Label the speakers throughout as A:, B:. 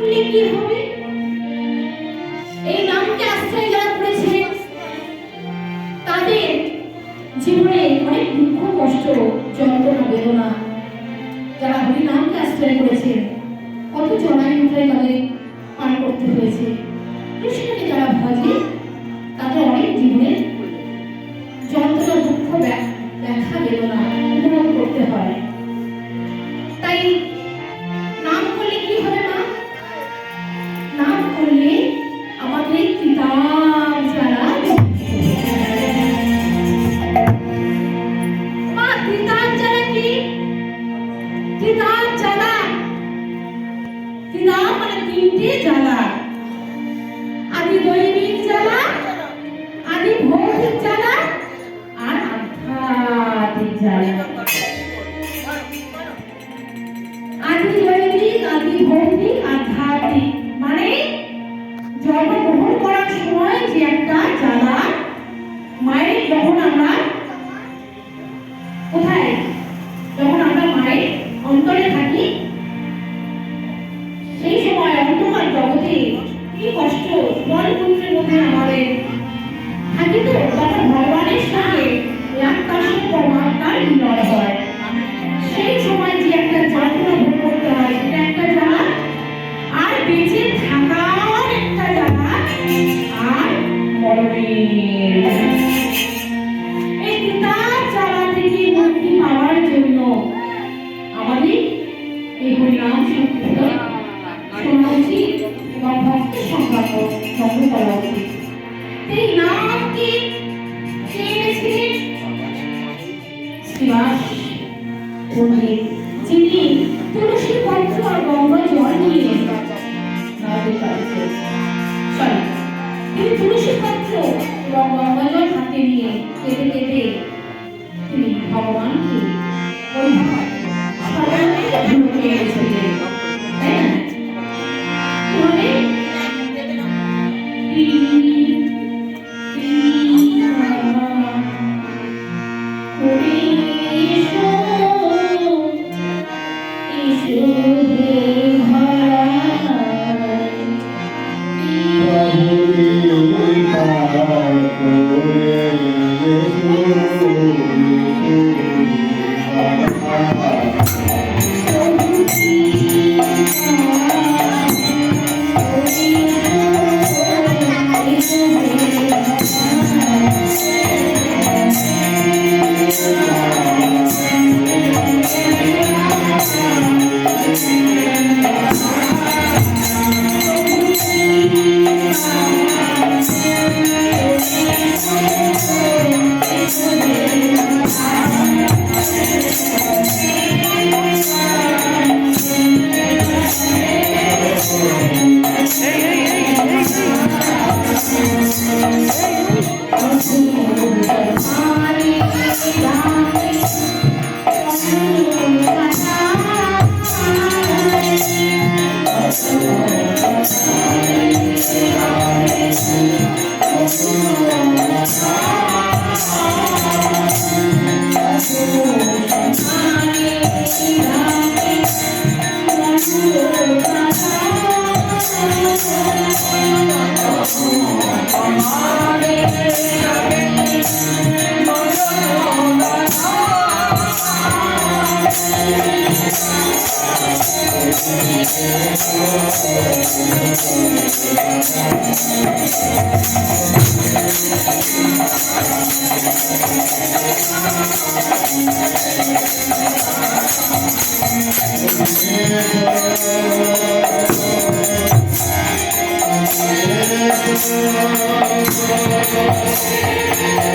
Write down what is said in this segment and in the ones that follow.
A: করলে কি হবে? এই নামকে আশ্রয় যারা করেছে তাদের জীবনে অনেক দুঃখ কষ্ট যন্ত্রণা বেদনা যারা হরি নামকে আশ্রয় করেছে কত জনাই উঠে তাদের পার করতে হয়েছে। কৃষ্ণকে যারা ভজে তাদের অনেক জীবনে যন্ত্রণা দুঃখ ব্যথা বেদনা উপভোগ করতে হয়। তাই নাম করলে কি হবে মা? নাম করলে আমাদের কিতাব যারা মা কিতাব যারা কি কিতাব যারা কিতাব মানে তিনটে জ্বালা, আদি দৈনিক জ্বালা, আদি ভৌতিক জ্বালা আর আধ্যাত্মিক জ্বালা। আদি দৈনিক, আদি ভৌতিক, আধ্যাত্মিক মানে জন্মগ্রহণ করার সময় যে একটা জ্বালা, মায়ের যখন আমরা কোথায় যখন আমরা মায়ের অন্তরে থাকি সেই সময় অন্তর জগতে কি কষ্ট জলপুত্রের মধ্যে আমাদের থাকি তো তখন ভগবানের সঙ্গে পরমাত্মার মিলন হয়। সেই সময় যে একটা যাতনা ভোগ করতে হয় সেটা একটা জ্বালা, আর বেঁচে থাকার একটা জ্বালা, আর মরণের। এই কিতাব জ্বালা থেকে মুক্তি পাওয়ার জন্য আমাদের এই হরিনাম সংকীর্তন শোনা উচিত এবং ভক্ত সংগ্রাম সঙ্গে করা উচিত। এই নামকে চেয়েছিলেন শ্রীবাস পণ্ডিত, যিনি তুলসী পত্র আর গঙ্গা জল নিয়ে তিনি তুলসী পত্র এবং গঙ্গা জল হাতে নিয়ে কেটে কেটে তিনি ভগবানকে ওই পেয়েছিলেন।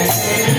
B: Thank you.